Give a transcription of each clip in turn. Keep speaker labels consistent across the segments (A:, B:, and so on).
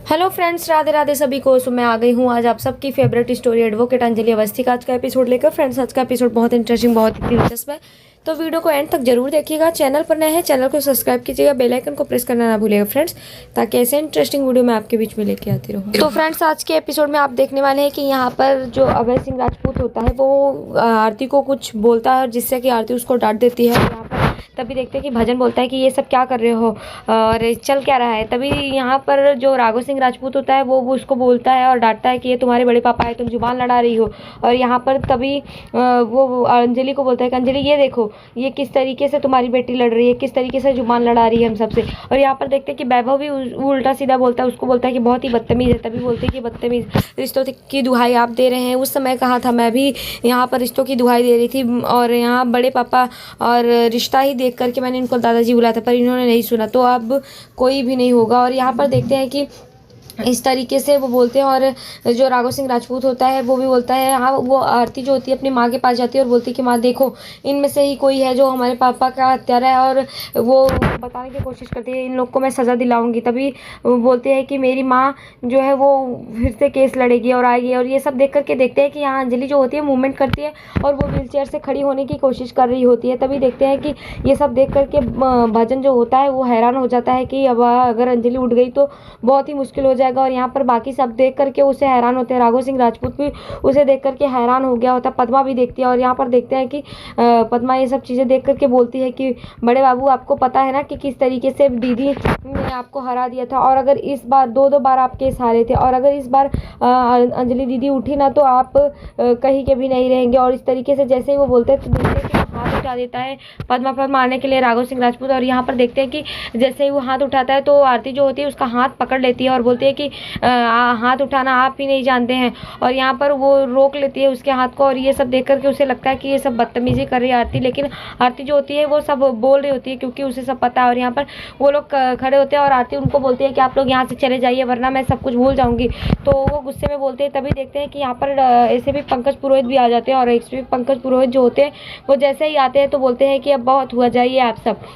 A: Hello friends, Radhe Radhe सभी को। मैं आ गई हूँ आज आप सबकी favourite story advocate Anjali Awasthi का आज का एपिसोड लेकर। फ्रेंड्स, आज का एपिसोड बहुत इंटरेस्टिंग, बहुत ही दिलचस्प है, तो वीडियो को एंड तक जरूर देखिएगा। चैनल पर नए हैं, चैनल को सब्सक्राइब कीजिएगा, बेल आइकन को प्रेस करना ना भूलिएगा फ्रेंड्स, ताकि ऐसे इंटरेस्टिंग वीडियो मैं आपके बीच में लेके आती रहूँ। तो फ्रेंड्स, आज के एपिसोड में आप देखने वाले हैं कि यहाँ पर जो अभय सिंह राजपूत होता है वो आरती को कुछ बोलता है, जिससे कि आरती उसको डांट देती है। यहाँ पर तभी देखते हैं कि भजन बोलता है कि ये सब क्या कर रहे हो और चल क्या रहा है। तभी यहाँ पर जो राघव सिंह राजपूत होता है वो उसको बोलता है और डांटता है कि ये तुम्हारे बड़े पापा है, तुम जुबान लड़ा रही हो। और यहाँ पर तभी वो अंजलि को बोलता है कि अंजलि ये देखो, ये किस तरीके से तुम्हारी बेटी लड़ रही है, किस तरीके से जुबान लड़ा रही है हम सबसे। और यहाँ पर देखते हैं कि वैभव भी उल्टा सीधा बोलता है, उसको बोलता है कि बहुत ही बदतमीज है। तभी बोलते हैं कि बदतमीज, रिश्तों की दुहाई आप दे रहे हैं। उस समय कहा था, मैं भी यहाँ पर रिश्तों की दुहाई दे रही थी और यहाँ बड़े पापा और रिश्ता ही देख करके मैंने इनको दादाजी बुलाया था, पर इन्होंने नहीं सुना, तो अब कोई भी नहीं होगा। और यहाँ पर देखते हैं कि इस तरीके से वो बोलते हैं और जो राघव सिंह राजपूत होता है वो भी बोलता है। हाँ, वो आरती जो होती है अपनी माँ के पास जाती है और बोलती है कि माँ देखो, इनमें से ही कोई है जो हमारे पापा का हत्यारा है, और वो बताने की कोशिश करती है इन लोग को मैं सज़ा दिलाऊंगी। तभी वो बोलते हैं कि मेरी माँ जो है वो फिर से केस लड़ेगी और आएगी। और ये सब देख करके देखते हैं कि यहाँ अंजलि जो होती है मूवमेंट करती है और वो व्हीलचेयर से खड़ी होने की कोशिश कर रही होती है। तभी देखते हैं कि ये सब देख करके भजन जो होता है वो हैरान हो जाता है कि अब अगर अंजलि उठ गई तो बहुत ही मुश्किल हो जाएगा। और यहाँ पर बाकी सब देख करके उसे हैरान होते हैं। राघव सिंह राजपूत भी उसे देख करके हैरान हो गया होता है। पद्मा भी देखती है और यहाँ पर देखते हैं कि पद्मा ये सब चीज़ें देख करके बोलती है कि बड़े बाबू, आपको पता है ना कि किस तरीके से दीदी ने आपको हरा दिया था, और अगर इस बार दो बार आप केस हारे थे, और अगर इस बार अंजलि दीदी उठी ना तो आप कहीं के भी नहीं रहेंगे। और इस तरीके से जैसे ही वो बोलते हैं तो देखते हैं कि हाथ उठा देता है पद्मा पर मारने के लिए राघव सिंह राजपूत। और यहाँ पर देखते हैं कि जैसे ही वो हाथ उठाता है तो आरती जो होती है उसका हाथ पकड़ लेती है और बोलती है कि हाथ उठाना आप ही नहीं जानते हैं। और यहाँ पर वो रोक लेती है उसके हाथ को। और ये सब देख करके उसे लगता है कि ये सब बदतमीजी कर रही है आरती, लेकिन आरती जो होती है वो सब बोल रही होती है क्योंकि उसे सब पता है। और यहाँ पर वो लोग खड़े होते हैं और आरती उनको बोलती है कि आप लोग यहाँ से चले जाइए वरना मैं सब कुछ भूल जाऊंगी। तो वो गुस्से में बोलते हैं। तभी देखते हैं कि यहाँ पर ऐसे भी पंकज पुरोहित भी आ जाते हैं। और ऐसे पंकज पुरोहित जो होते हैं वो जैसे ही आते हैं तो बोलते हैं कि अब बहुत हुआ, जाइए आप सब।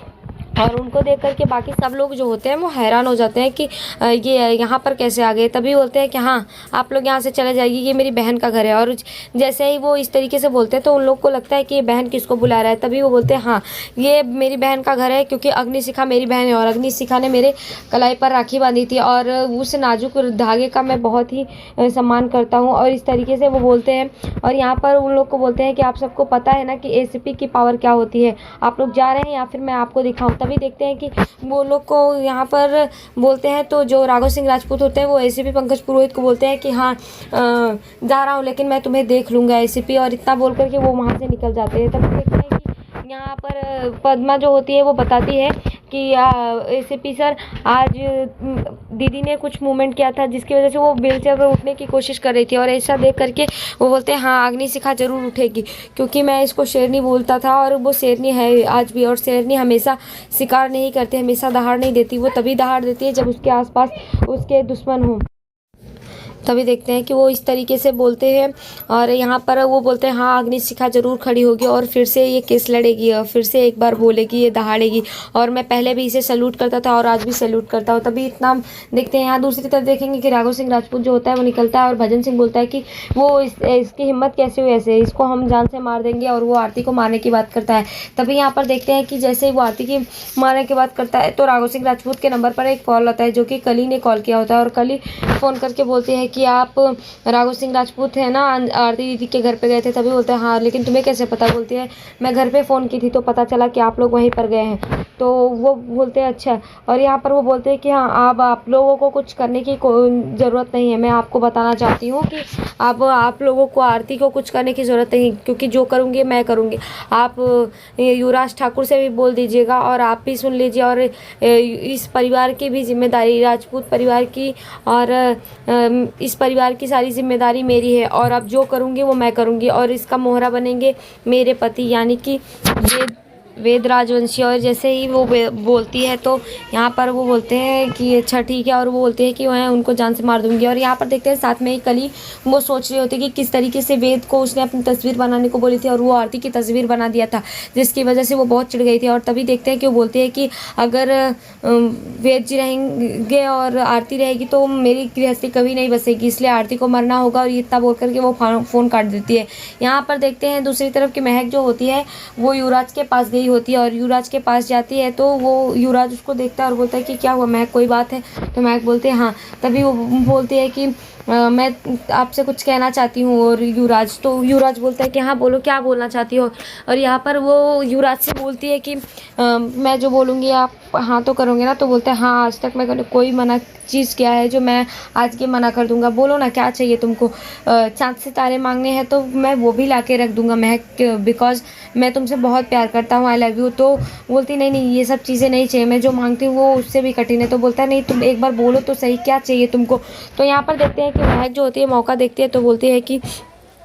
A: और उनको देख करके बाकी सब लोग जो होते हैं वो हैरान हो जाते हैं कि ये यहाँ पर कैसे आ गए। तभी बोलते हैं कि हाँ, आप लोग यहाँ से चले जाइए, ये मेरी बहन का घर है। और जैसे ही वो इस तरीके से बोलते हैं तो उन लोग को लगता है कि ये बहन किसको बुला रहा है। तभी वो बोलते हैं हाँ, ये मेरी बहन का घर है, क्योंकि अग्निशिखा मेरी बहन है और अग्निशिखा ने मेरे कलाई पर राखी बांधी थी और उस नाजुक धागे का मैं बहुत ही सम्मान करता हूँ। और इस तरीके से वो बोलते हैं। और यहाँ पर उन लोग को बोलते हैं कि आप सबको पता है ना कि एसीपी की पावर क्या होती है, आप लोग जा रहे हैं या फिर मैं आपको दिखाऊँ। तभी देखते हैं कि वो लोग को यहाँ पर बोलते हैं तो जो राघव सिंह राजपूत होते हैं वो एसीपी पंकज पुरोहित को बोलते हैं कि हाँ, जा रहा हूँ लेकिन मैं तुम्हें देख लूँगा एसीपी। और इतना बोल करके वो वहाँ से निकल जाते हैं। तभी देखते हैं कि यहाँ पर पद्मा जो होती है वो बताती है कि एसीपी सर, आज दीदी ने कुछ मूवमेंट किया था जिसकी वजह से वो व्हीलचेयर पर उठने की कोशिश कर रही थी। और ऐसा देख करके वो बोलते हैं हाँ, अग्निशिखा जरूर उठेगी, क्योंकि मैं इसको शेरनी बोलता था और वो शेरनी है आज भी। और शेरनी हमेशा शिकार नहीं करती, हमेशा दहाड़ नहीं देती, वो तभी दहाड़ देती है जब उसके आसपास उसके दुश्मन हों। तभी देखते हैं कि वो इस तरीके से बोलते हैं। और यहाँ पर वो बोलते हैं हाँ, अग्निशिखा जरूर खड़ी होगी और फिर से ये केस लड़ेगी और फिर से एक बार बोलेगी, ये दहाड़ेगी। और मैं पहले भी इसे सैल्यूट करता था और आज भी सैल्यूट करता हूँ। तभी इतना देखते हैं। यहाँ दूसरी तरफ देखेंगे कि राघव सिंह राजपूत जो होता है वो निकलता है और भजन सिंह बोलता है कि वो इसकी हिम्मत कैसे हुई, ऐसे इसको हम जान से मार देंगे। और वो आरती को मारने की बात करता है। तभी यहाँ पर देखते हैं कि जैसे ही वो आरती की मारने की बात करता है तो राघव सिंह राजपूत के नंबर पर एक कॉल आता है, जो कि कली ने कॉल किया होता है। और कली फ़ोन करके बोलती है कि आप राघव सिंह राजपूत है ना, आरती दीदी के घर पे गए थे। तभी बोलते हैं हाँ, लेकिन तुम्हें कैसे पता। बोलती है मैं घर पे फ़ोन की थी तो पता चला कि आप लोग वहीं पर गए हैं। तो वो बोलते हैं अच्छा। और यहाँ पर वो बोलते हैं कि हाँ, अब आप लोगों को कुछ करने की ज़रूरत नहीं है। मैं आपको बताना चाहती हूँ कि अब आप लोगों को आरती को कुछ करने की ज़रूरत नहीं, क्योंकि जो करूँगी मैं करूँगी। आप युवराज ठाकुर से भी बोल दीजिएगा और आप भी सुन लीजिए। और इस परिवार की भी जिम्मेदारी, राजपूत परिवार की और इस परिवार की सारी जिम्मेदारी मेरी है। और अब जो करूँगी वो मैं करूँगी और इसका मोहरा बनेंगे मेरे पति, यानी कि ये वेद राजवंशी। और जैसे ही वो बोलती है तो यहाँ पर वो बोलते हैं कि अच्छा ठीक है, और वो बोलते हैं कि मैं उनको जान से मार दूंगी। और यहाँ पर देखते हैं साथ में ही कली वो सोच रही होती है कि किस तरीके से वेद को उसने अपनी तस्वीर बनाने को बोली थी और वो आरती की तस्वीर बना दिया था, जिसकी वजह से वो बहुत चिढ़ गई थी। और तभी देखते हैं कि वो बोलती है कि अगर वेद जी रहेंगे और आरती रहेगी तो मेरी गृहस्थी कभी नहीं बसेगी, इसलिए आरती को मरना होगा। और इतना बोल करके वो फ़ोन काट देती है। यहाँ पर देखते हैं दूसरी तरफ की महक जो होती है वो युवराज के पास गई होती है, और युवराज के पास जाती है तो वो युवराज उसको देखता है और बोलता है कि क्या हुआ महक, कोई बात है? तो महक बोलते हैं हाँ। तभी वो बोलती है कि मैं आपसे कुछ कहना चाहती हूँ। और युवराज बोलता है कि हाँ बोलो, क्या बोलना चाहती हो? और यहाँ पर वो युवराज से बोलती है कि मैं जो बोलूँगी आप हाँ तो करोगे ना? तो बोलता है हाँ, आज तक मैं कोई मना चीज़ किया है जो मैं आज के मना कर दूंगा? बोलो ना क्या चाहिए तुमको? चाँद से तारे मांगने हैं तो मैं वो भी ला के रख दूंगा महक, बिकॉज मैं तुमसे बहुत प्यार करता हूँ, आई लव यू। तो बोलती नहीं नहीं, ये सब चीज़ें नहीं चाहिए, मैं जो मांगती हूँ वो उससे भी कठिन है। तो बोलता है नहीं, तुम एक बार बोलो तो सही, क्या चाहिए तुमको? तो यहाँ पर देखते हैं कि महक जो होती है मौका देखती है तो बोलती है कि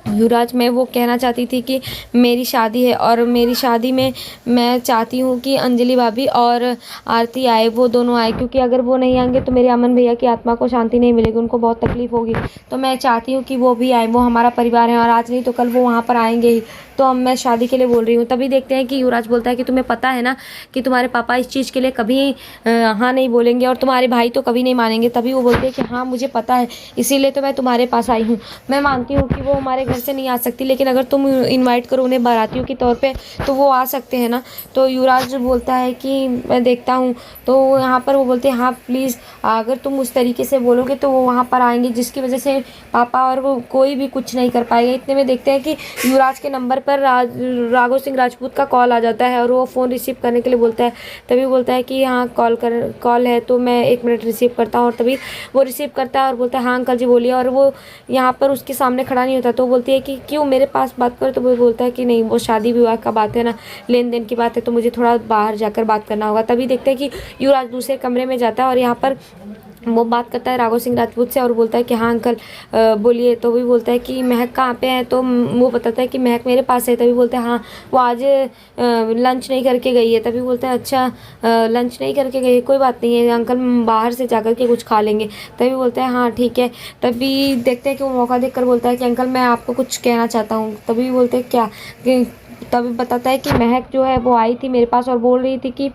A: युवराज, मैं वो कहना चाहती थी कि मेरी शादी है और मेरी शादी में मैं चाहती हूँ कि अंजलि भाभी और आरती आए, वो दोनों आए, क्योंकि अगर वो नहीं आएंगे तो मेरे अमन भैया की आत्मा को शांति नहीं मिलेगी, उनको बहुत तकलीफ होगी। तो मैं चाहती हूँ कि वो भी आए, वो हमारा परिवार है और आज नहीं तो कल वो वहाँ पर आएंगे ही। तो अब मैं शादी के लिए बोल रही हूँ। तभी देखते हैं कि युवराज बोलता है कि तुम्हें पता है ना कि तुम्हारे पापा इस चीज़ के लिए कभी हाँ नहीं बोलेंगे और तुम्हारे भाई तो कभी नहीं मानेंगे। तभी वो बोलते हैं कि हाँ मुझे पता है, इसीलिए तो मैं तुम्हारे पास आई हूँ। मैं मानती हूँ कि वो हमारे घर से नहीं आ सकती, लेकिन अगर तुम इनवाइट करो उन्हें बारातियों के तौर पे तो वो आ सकते हैं ना? तो युवराज बोलता है कि मैं देखता हूँ। तो यहाँ पर वो बोलते हैं हाँ प्लीज़, अगर तुम उस तरीके से बोलोगे तो वो वहाँ पर आएंगे, जिसकी वजह से पापा और वो कोई भी कुछ नहीं कर पाएगा। इतने में देखते हैं कि युवराज के नंबर पर राघव सिंह राजपूत का कॉल आ जाता है और वो फ़ोन रिसीव करने के लिए बोलता है। तभी बोलता है कि हाँ कॉल है तो मैं 1 मिनट रिसीव करता हूँ। और तभी वो रिसीव करता है और बोलता है हाँ अंकल जी बोलिए। और वो यहाँ पर उसके सामने खड़ा नहीं होता। तो बोलती है कि क्यों, मेरे पास बात करो। तो वो बोलता है कि नहीं, वो शादी विवाह का बात है ना, लेन देन की बात है, तो मुझे थोड़ा बाहर जाकर बात करना होगा। तभी देखते हैं कि युवराज दूसरे कमरे में जाता है और यहाँ पर वो बात करता है राघव सिंह राजपूत से और बोलता है कि हाँ अंकल बोलिए। तो भी बोलता है कि महक कहाँ पे है? तो वो बताता है कि महक मेरे पास है। तभी बोलता है हाँ वो आज लंच नहीं करके गई है। तभी बोलता है अच्छा लंच नहीं करके गई है, कोई बात नहीं है अंकल, बाहर से जाकर के कुछ खा लेंगे। तभी बोलता है हाँ ठीक है। तभी देखते हैं कि वो मौका देख कर बोलता है कि अंकल मैं आपको कुछ कहना चाहता हूँ। तभी बोलते हैं क्या? तभी बताता है कि महक जो है वो आई थी मेरे पास और बोल रही थी कि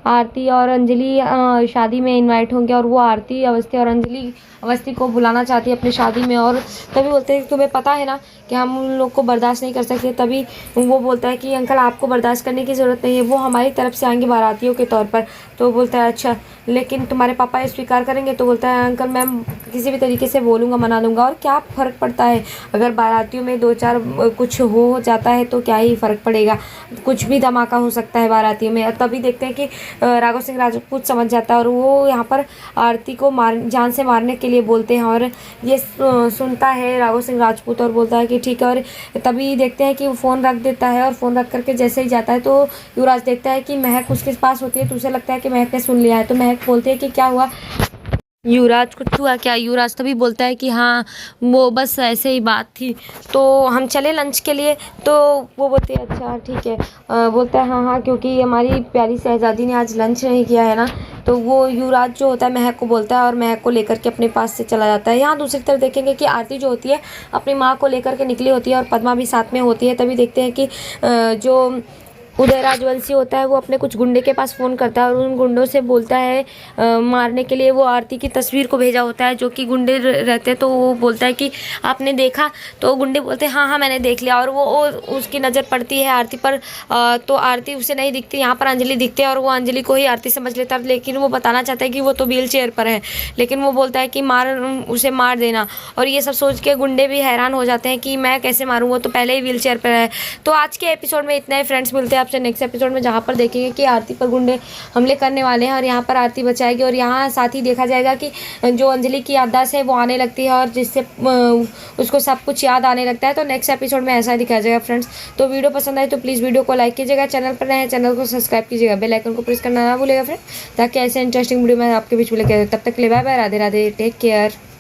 A: आरती और अंजलि शादी में इनवाइट होंगे और वो आरती अवस्थी और अंजलि अवस्थी को बुलाना चाहती है अपनी शादी में। और तभी बोलते हैं तुम्हें पता है ना कि हम उन लोग को बर्दाश्त नहीं कर सकते। तभी वो बोलता है कि अंकल आपको बर्दाश्त करने की ज़रूरत नहीं है, वो हमारी तरफ से आएंगे बारातियों के तौर पर। तो बोलता है अच्छा लेकिन तुम्हारे पापा ये स्वीकार करेंगे? तो बोलता है अंकल मैं किसी भी तरीके से बोलूँगा, मना लूँगा, और क्या फ़र्क पड़ता है, अगर बारातियों में 2-4 कुछ हो जाता है तो क्या ही फ़र्क पड़ेगा, कुछ भी धमाका हो सकता है बारातियों में। तभी देखते हैं कि राघव सिंह राजपूत समझ जाता है और वो यहाँ पर आरती को जान से मारने के लिए बोलते हैं। और ये सुनता है राघव सिंह राजपूत और बोलता है कि ठीक है। और तभी देखते हैं कि वो फ़ोन रख देता है और फ़ोन रख करके जैसे ही जाता है तो युवराज देखता है कि महक उसके पास होती है। तो उसे लगता है कि महक ने सुन लिया है। तो महक बोलती है कि क्या हुआ युवराज, कुछ हुआ क्या? युवराज तभी बोलता है कि हाँ वो बस ऐसे ही बात थी, तो हम चले लंच के लिए? तो वो बोलते हैं अच्छा ठीक है। बोलता है हाँ हाँ, क्योंकि हमारी प्यारी शहजादी ने आज लंच नहीं किया है ना। तो वो युवराज जो होता है महक को बोलता है और महक को लेकर के अपने पास से चला जाता है। यहाँ दूसरी तरफ देखेंगे कि आरती जो होती है अपनी माँ को लेकर के निकली होती है और पद्मा भी साथ में होती है। तभी देखते हैं कि जो उदय राजवंशी होता है वो अपने कुछ गुंडे के पास फ़ोन करता है और उन गुंडों से बोलता है मारने के लिए। वो आरती की तस्वीर को भेजा होता है, जो कि गुंडे रहते हैं। तो वो बोलता है कि आपने देखा? तो गुंडे बोलते हैं हाँ हाँ मैंने देख लिया। और वो उसकी नज़र पड़ती है आरती पर, तो आरती उसे नहीं दिखती। यहाँ पर अंजलि दिखती है और वो अंजलि को ही आरती समझ लेता है, लेकिन वो बताना चाहता है कि वो तो व्हील चेयर पर है। लेकिन वो बोलता है कि उसे मार देना। और ये सब सोच के गुंडे भी हैरान हो जाते हैं कि मैं कैसे मारूँ, वो तो पहले ही व्हील चेयर पर है। तो आज के एपिसोड में इतना ही फ्रेंड्स, मिलते हैं आपसे नेक्स्ट एपिसोड में, जहाँ पर देखेंगे कि आरती पर गुंडे हमले करने वाले हैं और यहाँ पर आरती बचाएगी। और यहाँ साथ ही देखा जाएगा कि जो अंजलि की याददाश्त है वो आने लगती है और जिससे उसको सब कुछ याद आने लगता है। तो नेक्स्ट एपिसोड में ऐसा दिखाया जाएगा फ्रेंड्स। तो वीडियो पसंद आए तो प्लीज़ वीडियो को लाइक कीजिएगा, चैनल पर नए हैं चैनल को सब्सक्राइब कीजिएगा, बेल आइकन को प्रेस करना ना भूलिएगा फ्रेंड, ताकि ऐसे इंटरेस्टिंग वीडियो मैं आपके बीच में लेकर, तब तक के लिए bye bye, Radhe Radhe, take care.